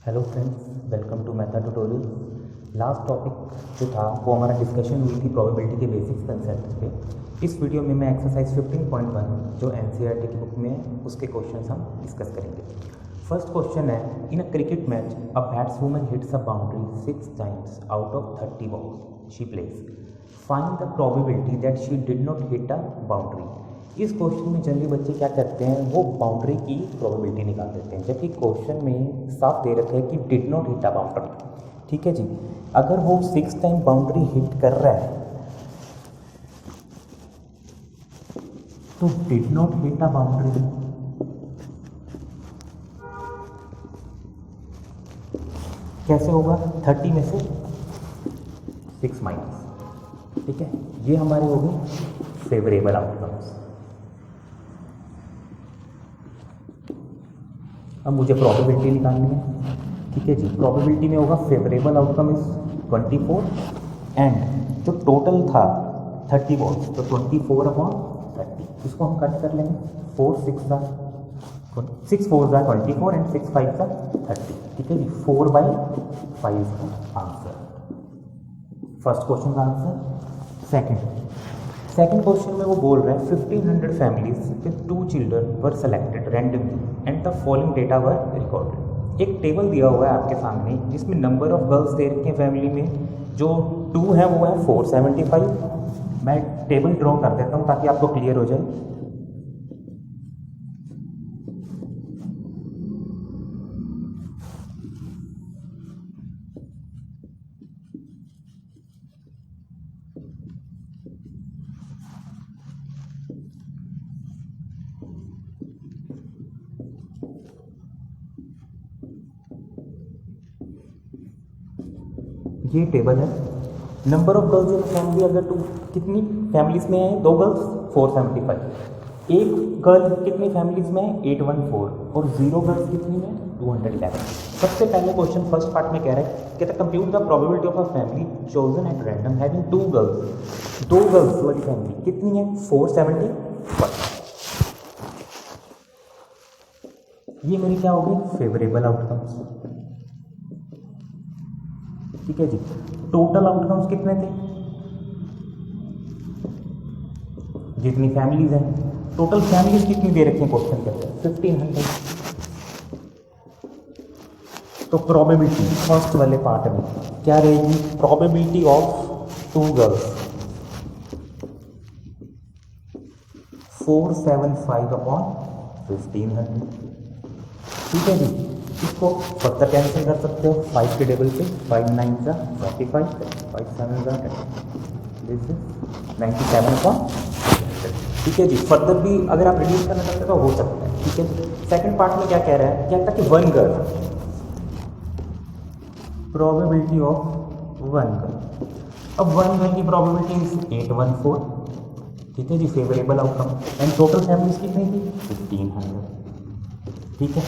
Hello friends, welcome to math tutorial. Last topic जो था वो हमारा डिस्कशन हुई थी प्रोबेबिलिटी के बेसिक्स कंसेप्ट पे। इस वीडियो में मैं एक्सरसाइज 15.1 जो एनसीईआरटी की बुक में है उसके क्वेश्चंस हम डिस्कस करेंगे। फर्स्ट क्वेश्चन है, in a cricket match a batswoman hits a boundary 6 times out of 30 balls she plays, find the probability that she did not hit a boundary. इस question में generally बच्चे क्या करते हैं, वो बाउंड्री की प्रोबेबिलिटी निकाल देते हैं, जबकि क्वेश्चन में साफ दे रखा है कि did not hit a boundary. ठीक है जी, अगर वो 6 टाइम बाउंड्री हिट कर रहा है तो did not hit a boundary कैसे होगा? 30 में से 6 माइनस। ठीक है, ये हमारे हो गए फेवरेबल आउटकम्स। अब मुझे प्रोबेबिलिटी निकालनी है। ठीक है जी, प्रोबेबिलिटी में होगा फेवरेबल आउटकम इज 24 एंड जो टोटल था 30 बॉल्स, तो 24/30 इसको हम कट कर लेंगे। 6 4 ज़ा 24 एंड 6 5 ज़ा 30। ठीक है जी, 4/5 का आंसर। फर्स्ट क्वेश्चन का आंसर। सेकंड क्वेश्चन में वो बोल रहे हैं 1500 families with 2 children were selected randomly and the following data were recorded. एक टेबल दिया हुआ है आपके सामने जिसमें नंबर ऑफ गर्ल्स दे रखे हैं फैमिली में, जो 2 है वो है 475। मैं टेबल ड्रॉ कर देता हूँ ताकि आपको क्लियर हो जाए। ये टेबल है। Number of girls in family, अगर 2 कितनी फैमिलीज में है? 2 गर्ल्स 475। एक गर्ल कितनी फैमिलीज में है? 814। और 0 गर्ल्स कितनी में? 211। सबसे पहले क्वेश्चन फर्स्ट पार्ट में कह रहा है, कहता है compute the probability of a family chosen at random having 2 girls. 2 girls वाली फैमिली कितनी है? 475। ये मेरी क्या होगी? Favourable outcomes. ठीक है जी, टोटल आउटकम्स कितने थे? जितनी फैमिलीज हैं, टोटल फैमिलीज कितनी दे रखी हैं क्वेश्चन के अंदर? 1500। तो प्रोबेबिलिटी फर्स्ट वाले पार्ट में क्या रहेगी? Probability of 2 girls 475/1500। ठीक है जी, इसको फर्दर कैंसिल कर सकते हो 5 के टेबल पे। 5 9 ज़ा 45, 5 7 ज़ा दिस इज 97। ठीक है जी, फर्दर भी अगर आप रिड्यूस करना चाहते हो तो हो सकता है। ठीक है, सेकंड पार्ट में क्या कह रहा है? क्या था कि 1 गर्ल, प्रोबेबिलिटी ऑफ 1 गर्ल। अब 1 गर्ल की प्रोबेबिलिटी इज 814। ठीक है जी, favourable outcome. And total families कितनी थी? 1500। ठीक है,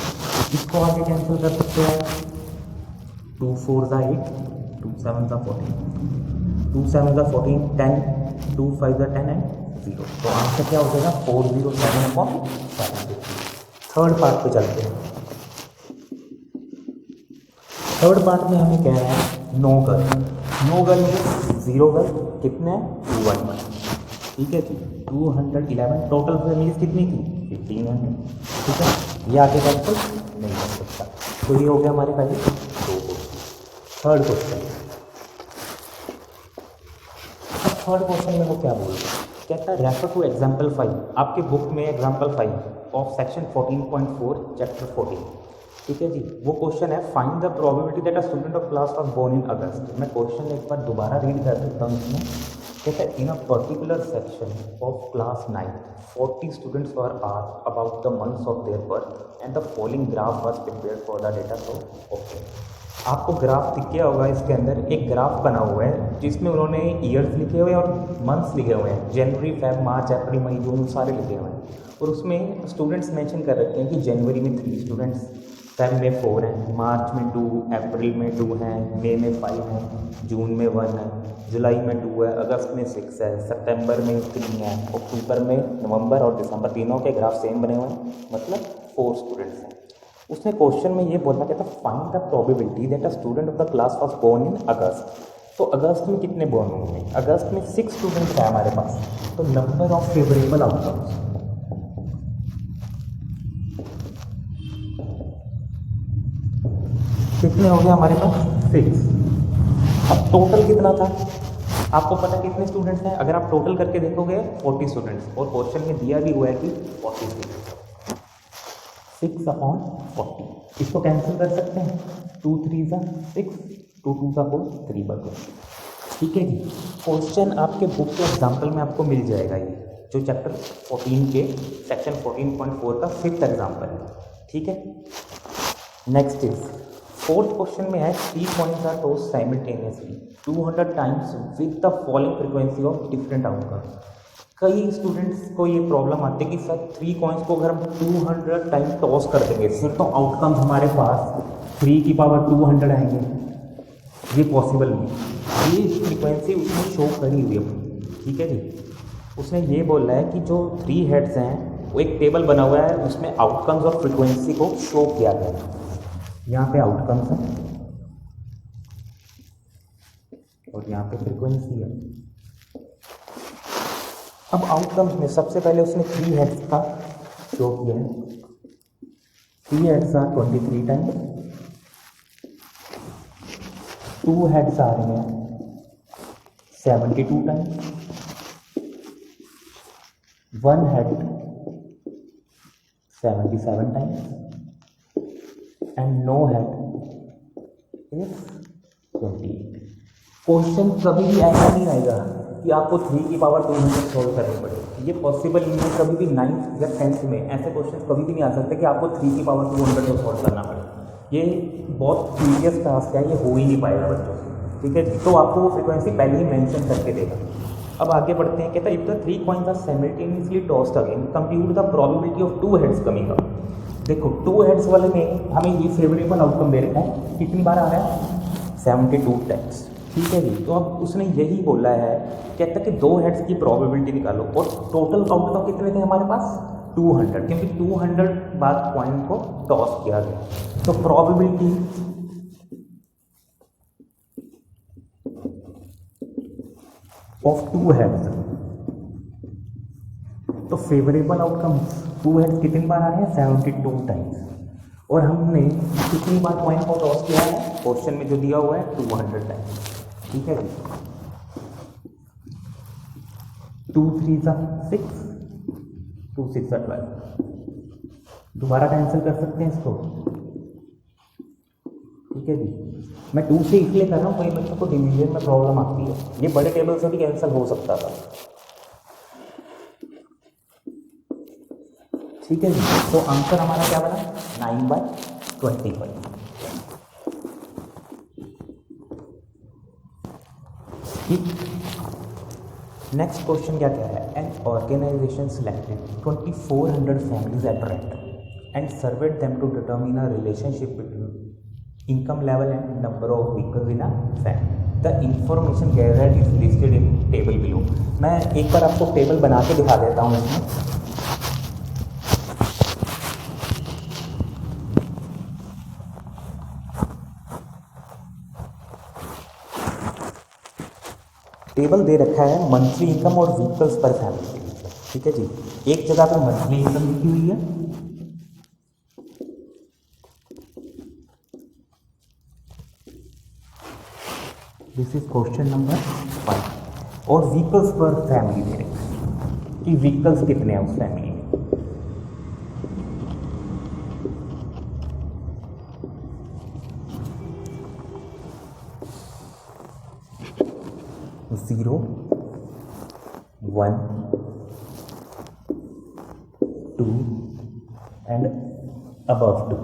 इसको आगे कैंसिल कर सकते हैं। 2 4 ज़ा 8, 2 7 ज़ा 14, 2 7 ज़ा 14, 10, 2 5 ज़ा 10 एंड 0। तो आंसर क्या हो जाएगा? 407/750। थर्ड पार्ट पे चलते हैं। थर्ड पार्ट में हमें कह रहा है नो गर्ल। नो गर्ल में 0 गर्ल कितने हैं? 211। ठीक है जी, 211। टोटल फैमिलीज कितनी थी? 1500। ठीक है, ये आगे कैंसिल नहीं कर सकता। तो ये हो गया हमारे पहले 2 क्वेश्चन। थर्ड क्वेश्चन, अब थर्ड क्वेश्चन में वो क्या बोल रहा है? कहता है रेफर टू एग्जाम्पल 5। आपके बुक में एग्जाम्पल 5 ऑफ सेक्शन 14.4 चैप्टर 14। ठीक है जी, वो क्वेश्चन है find the probability that a student of class was born in August. मैं क्वेश्चन एक बार दोबारा रीड कर देता हूँ इसमें। कहता है in a particular section of class 9 40 students were asked about the months of their birth and the following graph was prepared for the data. So okay, आपको ग्राफ दिख गया होगा। इसके अंदर एक ग्राफ बना हुआ है जिसमें उन्होंने ईयर्स लिखे हुए हैं और मंथ्स लिखे हुए हैं। जनवरी फेब मार्च अप्रैल मई जून सारे लिखे हुए हैं, और उसमें स्टूडेंट्स मेंशन कर रखे हैं कि जनवरी में 3 स्टूडेंट्स, फेब में 4 हैं, मार्च में 2, अप्रैल में 2 हैं, मई में 5 हैं, जून में 1 है, जुलाई में 2 है, अगस्त में 6 है, सितंबर में 3 है, अक्टूबर में, नवंबर और दिसंबर तीनों के ग्राफ सेम बने हुए हैं, मतलब 4 स्टूडेंट्स हैं। उसने क्वेश्चन में ये बोला कहता find the probability that a student of the class was born in August. तो अगस्त में कितने बोर्न होंगे? अगस्त में 6 स्टूडेंट्स हैं हमारे पास, तो नंबर ऑफ फेवरेबल आउटकम्स कितने हो गए हमारे पास? 6। अब टोटल कितना था आपको पता कितने स्टूडेंट्स हैं? अगर आप टोटल करके देखोगे 40 स्टूडेंट्स, और क्वेश्चन में दिया भी हुआ है कि 40 स्टूडेंट्स, 6/40। इसको कैंसिल कर सकते हैं, 2 3 ज़ा 6, 2 2 ज़ा 4, 3/2। ठीक है जी। क्वेश्चन आपके बुक के एग्जाम्पल में आपको मिल जाएगा, ये जो चैप्टर 14 के सेक्शन 14.4 का 5th एग्जाम्पल है। ठीक है। नेक्स्ट इज 4th क्वेश्चन में है 3 coins are tossed simultaneously 200 times with the following frequency of different outcome. कई स्टूडेंट्स को ये प्रॉब्लम आती है कि सर 3 कॉइन्स को अगर हम 200 टाइम टॉस कर देंगे फिर तो आउटकम हमारे पास 3 की पावर 200 आएंगे, ये पॉसिबल नहीं। ये फ्रीक्वेंसी उसने शो करी हुई है। ठीक है जी। उसने ये बोला है कि जो 3 हेड्स हैं वो एक टेबल बना हुआ है, उसमें आउटकम्स और फ्रीक्वेंसी को शो किया गया है। यहाँ पे आउटकम्स है और यहाँ पे फ्रीक्वेंसी है। अब आउटकम्स में सबसे पहले उसने 3 हेड्स का शो किया है। 3 हेड्स आर 23 टाइम्स, 2 हेड्स आ रहे हैं 72 times, 1 head 77 times and no head is 28। Question कभी भी ऐसा नहीं आएगा कि आपको 3 की पावर 200 सॉल्व करनी पड़े, ये पॉसिबल नहीं है। कभी भी 9th या 10th में ऐसे क्वेश्चन कभी भी नहीं आ सकते कि आपको 3 की पावर 200 को सॉल्व करना पड़े। ये बहुत सीरियस टास्क है, ये हो ही नहीं पाएगा बच्चों से। ठीक है जी। तो आपको वो फ्रीक्वेंसी पहले ही मेंशन करके देगा। अब आगे बढ़ते हैं। कहता है if the 3 coins are simultaneously tossed again compute the probability of 2 heads coming up. देखो 2 हेड्स वाले में हमें ये फेवरेबल आउटकम दे रखा है, कितनी बार आ रहा है? 72 टाइम्स। ठीक है जी। तो अब उसने यही बोला है, कहता है कि 2 हेड्स की प्रोबेबिलिटी निकालो, और टोटल आउटकम कितने थे हमारे पास? 200, क्योंकि 200 बार कॉइन को टॉस किया गया। तो प्रोबेबिलिटी ऑफ 2 हेड्स, तो फेवरेबल आउटकम 2 हेड्स कितनी बार आ रहे हैं? 72 टाइम्स। और हमने कितनी बार कॉइन को टॉस किया है? क्वेश्चन में जो दिया हुआ है 200 टाइम्स। ठीक है जी। 2 3 ज़ा 6, 2 6 ज़ा 12। दोबारा कैंसिल कर सकते हैं इसको। ठीक है जी। मैं 2 से इसलिए कर रहा हूँ, कई बच्चों को डिवीजन में प्रॉब्लम आती है। ये बड़े टेबल से भी कैंसिल हो सकता था। ठीक है जी। तो आंसर हमारा क्या बना? 9/25। ठीक। नेक्स्ट क्वेश्चन क्या कह रहा है? An organisation selected 2400 families at rent and served them to determine a relationship between income level and number of vehicles in a family. The information gathered is listed in table below. मैं एक बार आपको table बना के दिखा देता हूँ इसमें। Table दे रखा है मंथली इनकम और व्हीकल्स पर फैमिली के लिए। ठीक है जी। एक जगह पे मंथली इनकम लिखी हुई है, दिस इज क्वेश्चन नंबर 5, और व्हीकल्स पर फैमिली दे रखा है कि व्हीकल्स कितने हैं उस फैमिली में। Zero 1 2 and above 2।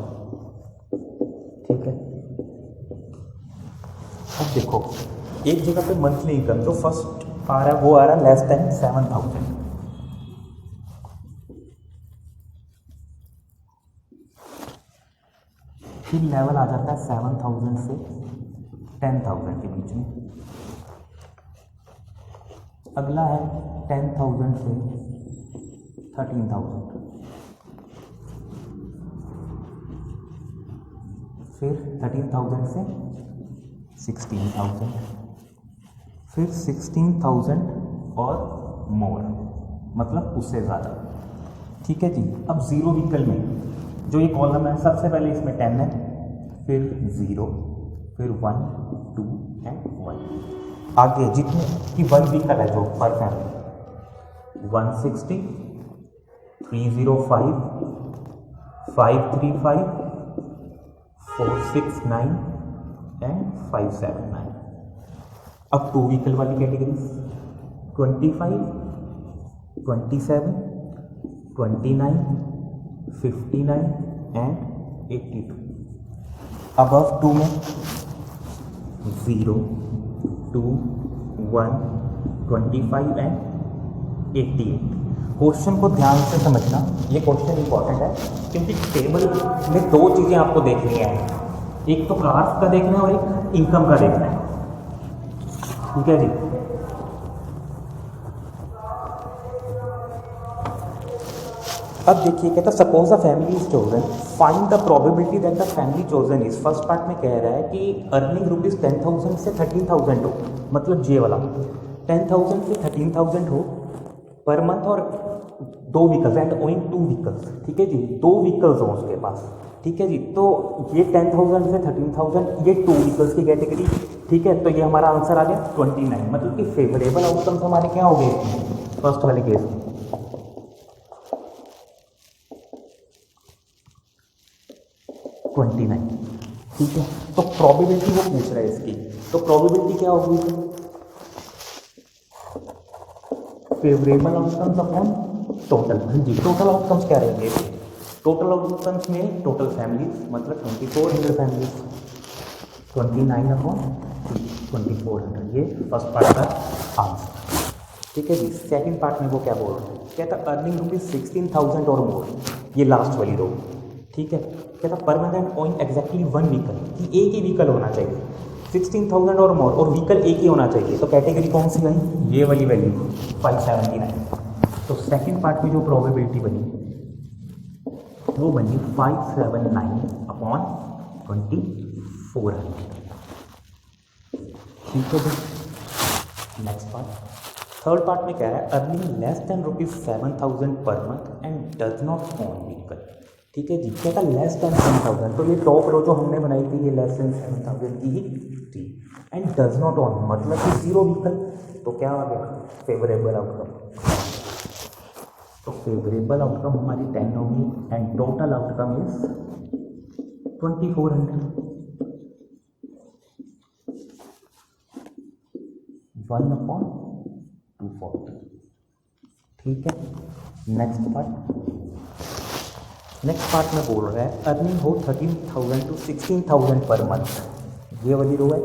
ठीक है। अब देखो एक जगह पे मंथली इनकम जो फर्स्ट आ रहा है वो आ रहा है लेस देन 7000। फिर लेवल आ जाता है 7000 से 10000 के बीच में। अगला है 10000 से 13000। फिर 13,000 से 16,000, फिर 16,000 और मोर, मतलब उससे ज़्यादा। ठीक है जी। अब ज़ीरो व्हीकल में जो ये कॉलम है, सबसे पहले इसमें 10 है, फिर 0, फिर 1, 2 एंड 1। आगे जितने की 1 व्हीकल है जो पर फैमिली, 160, 305, 535, 469 एंड 579। अब 2 व्हीकल वाली कैटेगरी 25, 27, 29, 59 एंड 82। अबव 2 में 0, 2, 1, 25 एंड 88। क्वेश्चन को ध्यान से समझना, ये क्वेश्चन इंपॉर्टेंट है क्योंकि टेबल में 2 चीज़ें आपको देखनी है, एक तो कार्स का देखना है और एक इनकम का देखना है। ठीक है जी। अब देखिए कहता suppose a family is chosen, find the probability that the family chosen is. First part में कह रहा है कि अर्निंग रुपीज़ 10,000 से 13,000 हो, मतलब जे वाला 10,000 से 13,000 हो पर मंथ, और 2 व्हीकल्स एंड ओइंग 2 व्हीकल्स। ठीक है जी, 2 व्हीकल्स हो उसके पास। ठीक है जी। तो ये 10,000 से 13,000, ये 2 व्हीकल्स की कैटेगरी। ठीक है, तो ये हमारा आंसर आ गया 29, मतलब कि फेवरेबल आउटकम्स हमारे क्या हो गए फर्स्ट वाले केस में। ठीक है, तो प्रोबेबिलिटी वो पूछ रहा है इसकी, तो प्रोबेबिलिटी क्या होगी, फेवरेबल आउटकम्स अपॉन टोटल। हाँ जी, टोटल आउटकम्स क्या रहेंगे, टोटल आउटकम्स में टोटल फैमिलीज, मतलब 2400 फैमिलीज, 29 अपॉन 2400, ये फर्स्ट पार्ट का आंसर। ठीक है जी। सेकंड पार्ट में वो क्या बोल रहा है, कहता अर्निंग रुपीज़ 16,000 और मोर, ये लास्ट वाली रो। ठीक है, कहता परमानेंट ओइंग एग्जैक्टली 1 व्हीकल, कि एक ही व्हीकल होना चाहिए, 16,000 और मोर, और व्हीकल एक ही होना चाहिए। तो कैटेगरी कौन सी भाई, ये वाली वैल्यू 579। तो सेकंड पार्ट में जो प्रोबेबिलिटी बनी वो बनी 579 अपॉन 2400। ठीक है भाई। नेक्स्ट पार्ट, थर्ड पार्ट में क्या है, earning less than ₹7,000 per month and does not own vehicle. ठीक है जी, कहता लेस देन 7,000, तो ये टॉप रो जो हमने बनाई थी ये लेस देन 7,000 की ही थी, एंड डज नॉट ओन मतलब कि 0 व्हीकल। तो क्या आ गया, फेवरेबल आउटकम। तो फेवरेबल आउटकम हमारी 10 होगी एंड टोटल आउटकम इज 2400, 1/240। ठीक है। नेक्स्ट पार्ट में बोल रहा है अर्निंग हो 13,000 to 16,000 पर मंथ, ये वाली रो है,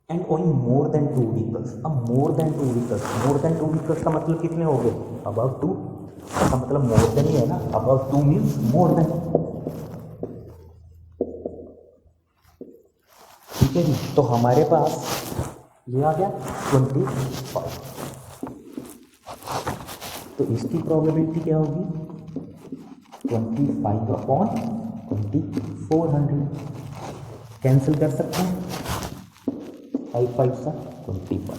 and owing more than 2 vehicles. अब मोर देन 2 व्हीकल्स का मतलब कितने हो गए, अबव 2, इसका मतलब मोर देन ही है ना, अबव 2 मीन्स मोर देन। ठीक है जी, तो हमारे पास ये आ गया 25। तो इसकी प्रोबेबिलिटी क्या होगी, 25 अपॉन 2400, कैंसिल कर सकते हैं, 5 5 सा 21,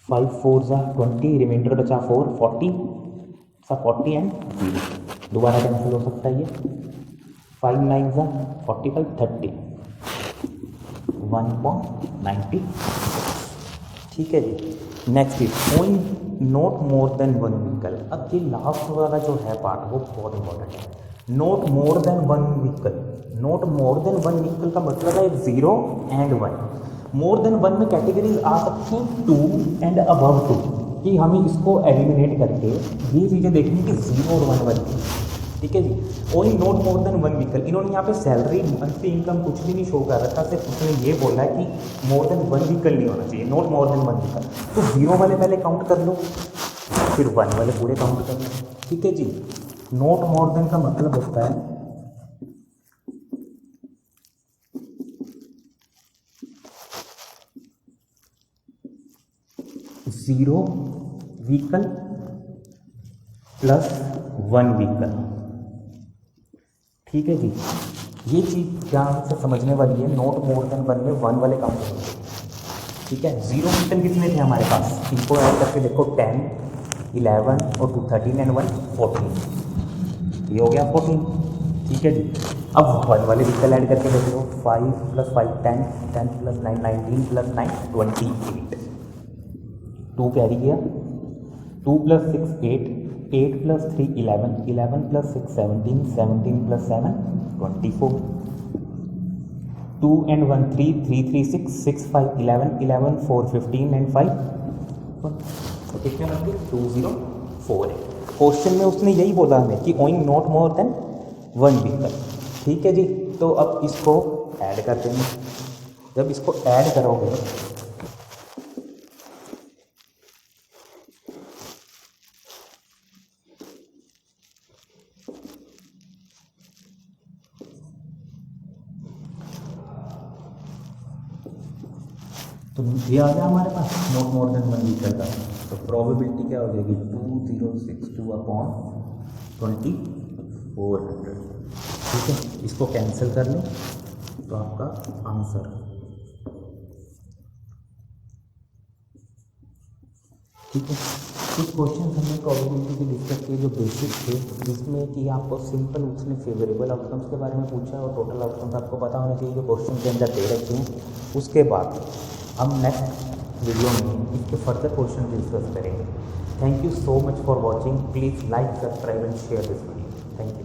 5 4 सा 20, रिमाइंडर बचा 4, 40 सा 40 एंड 0, दोबारा कैंसिल हो सकता है ये, 5 9 सा 45, 30, 1.90। ठीक है जी। Next is owning not more than 1 vehicle. अब ये लास्ट वाला जो है पार्ट वो बहुत इंपॉर्टेंट है, not more than 1 vehicle. Not more than 1 vehicle का मतलब है 0 एंड 1। मोर देन 1 में कैटेगरीज आ सकती हैं 2 एंड अबव 2, कि हमें इसको एलिमिनेट करके ये चीज़ें देखनी कि 0 और 1 वाली। ठीक है जी। Only not more than 1 vehicle, इन्होंने यहाँ पे सैलरी मंथली इनकम कुछ भी नहीं शो कर रखा, सिर्फ उसने ये बोला है कि मोर देन 1 व्हीकल नहीं होना चाहिए, नॉट मोर देन 1 व्हीकल। तो 0 वाले पहले काउंट कर लो, फिर 1 वाले पूरे काउंट कर लो। ठीक है जी। नॉट मोर देन का मतलब होता है जीरो व्हीकल प्लस 1 व्हीकल। ठीक है जी। ये चीज़ ध्यान से समझने वाली है, नॉट मोर देन 1 में 1 वाले काउंट होंगे, ठीक है। जीरो कितने कितने थे हमारे पास, इनको ऐड करके देखो 10, 11 और 2 13 एंड 1 14, ये हो गया 14, ठीक है जी। अब 1 वाले डिजिटल ऐड करके देख लो, 5 + 5 10, 10 + 9 19 + 9 28, 2 कैरी किया, 2 + 6 8, 8 + 3 11, 11 + 6 17, 17 + 7 24, 2 and 1 3, 3 3 6, 6 5 11, 11 4 15 and 5 1, तो कितने होंगे 204 है। क्वेश्चन में उसने यही बोला हमें कि owing not more than 1 vehicle, ठीक है जी। तो अब इसको ऐड करते हैं, जब इसको ऐड करोगे तो ये आ गया हमारे पास नॉट मोर देन 1 व्हीकल का। तो प्रोबेबिलिटी क्या हो जाएगी 2062/2400, ठीक है। इसको कैंसिल कर लो तो आपका आंसर, ठीक है। कुछ क्वेश्चन हमने प्रोबेबिलिटी के डिस्कस किए जो बेसिक थे, जिसमें कि आपको सिंपल उसने फेवरेबल आउटकम्स के बारे में पूछा और टोटल आउटकम्स आपको पता होना चाहिए जो क्वेश्चन के अंदर दे रखे हैं। उसके बाद हम नेक्स्ट वीडियो में इसके फर्दर क्वेश्चन डिस्कस करेंगे। Thank you so much for watching. Please like, subscribe and share this video. Thank you.